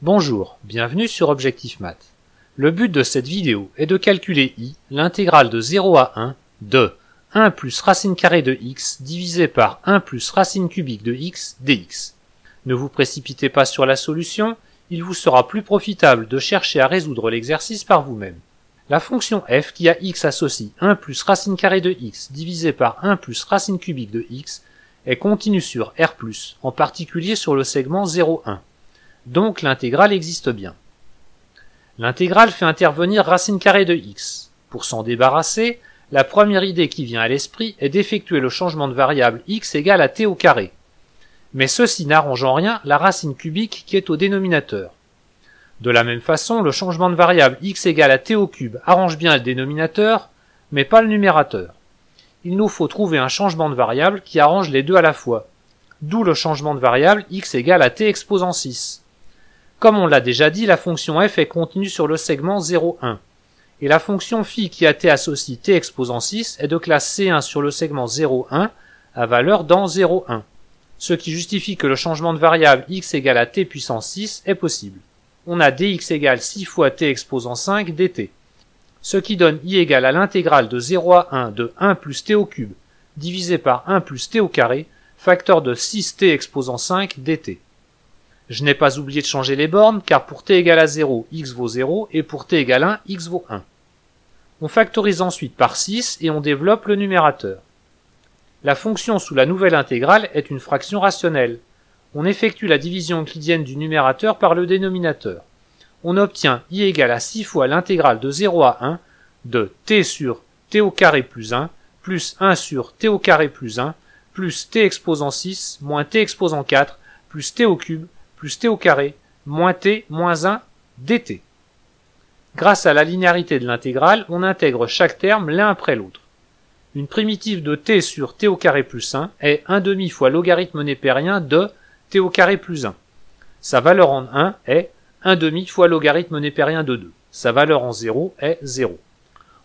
Bonjour, bienvenue sur Objectif Math. Le but de cette vidéo est de calculer I, l'intégrale de 0 à 1 de 1 plus racine carrée de x divisé par 1 plus racine cubique de x dx. Ne vous précipitez pas sur la solution, il vous sera plus profitable de chercher à résoudre l'exercice par vous-même. La fonction f qui à x associe 1 plus racine carrée de x divisé par 1 plus racine cubique de x est continue sur R+, en particulier sur le segment 0,1. Donc l'intégrale existe bien. L'intégrale fait intervenir racine carrée de x. Pour s'en débarrasser, la première idée qui vient à l'esprit est d'effectuer le changement de variable x égale à t au carré. Mais ceci n'arrange en rien la racine cubique qui est au dénominateur. De la même façon, le changement de variable x égale à t au cube arrange bien le dénominateur, mais pas le numérateur. Il nous faut trouver un changement de variable qui arrange les deux à la fois. D'où le changement de variable x égale à t exposant 6. Comme on l'a déjà dit, la fonction f est continue sur le segment 0,1. Et la fonction phi qui à t associe t exposant 6 est de classe C1 sur le segment 0,1 à valeur dans 0,1. Ce qui justifie que le changement de variable x égale à t puissance 6 est possible. On a dx égale 6 fois t exposant 5 dt. Ce qui donne I égale à l'intégrale de 0 à 1 de 1 plus t au cube divisé par 1 plus t au carré, facteur de 6t exposant 5 dt. Je n'ai pas oublié de changer les bornes, car pour t égale à 0, x vaut 0, et pour t égale 1, x vaut 1. On factorise ensuite par 6 et on développe le numérateur. La fonction sous la nouvelle intégrale est une fraction rationnelle. On effectue la division euclidienne du numérateur par le dénominateur. On obtient I égale à 6 fois l'intégrale de 0 à 1 de t sur t au carré plus 1 plus 1 sur t au carré plus 1 plus t exposant 6 moins t exposant 4 plus t au cube plus t au carré moins t moins 1 dt. Grâce à la linéarité de l'intégrale, on intègre chaque terme l'un après l'autre. Une primitive de t sur t au carré plus 1 est 1/2 fois logarithme népérien de t au carré plus 1. Sa valeur en 1 est 1/2 fois logarithme népérien de 2. Sa valeur en 0 est 0.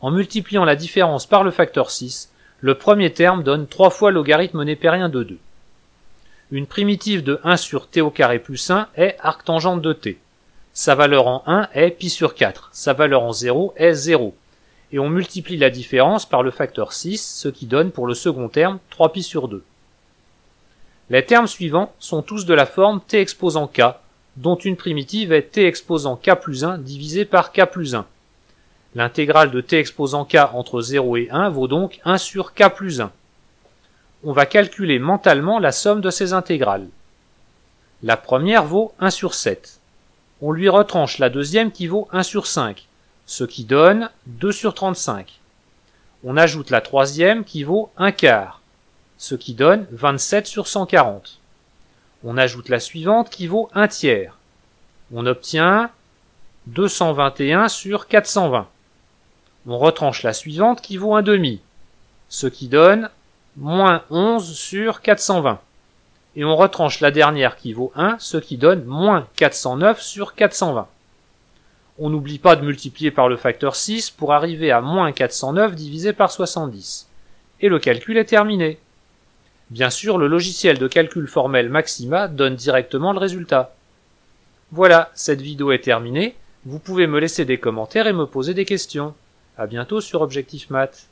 En multipliant la différence par le facteur 6, le premier terme donne 3 fois logarithme népérien de 2. Une primitive de 1 sur t au carré plus 1 est arctangente de t. Sa valeur en 1 est pi sur 4. Sa valeur en 0 est 0. Et on multiplie la différence par le facteur 6, ce qui donne pour le second terme 3pi sur 2. Les termes suivants sont tous de la forme t exposant k, dont une primitive est t exposant k plus 1 divisé par k plus 1. L'intégrale de t exposant k entre 0 et 1 vaut donc 1 sur k plus 1. On va calculer mentalement la somme de ces intégrales. La première vaut 1 sur 7. On lui retranche la deuxième qui vaut 1 sur 5, ce qui donne 2 sur 35. On ajoute la troisième qui vaut 1 quart, ce qui donne 27 sur 140. On ajoute la suivante qui vaut 1 tiers. On obtient 221 sur 420. On retranche la suivante qui vaut 1 demi, ce qui donne moins 11 sur 420. Et on retranche la dernière qui vaut 1, ce qui donne moins 409 sur 420. On n'oublie pas de multiplier par le facteur 6 pour arriver à moins 409 divisé par 70. Et le calcul est terminé. Bien sûr, le logiciel de calcul formel Maxima donne directement le résultat. Voilà, cette vidéo est terminée. Vous pouvez me laisser des commentaires et me poser des questions. À bientôt sur Objectif Math.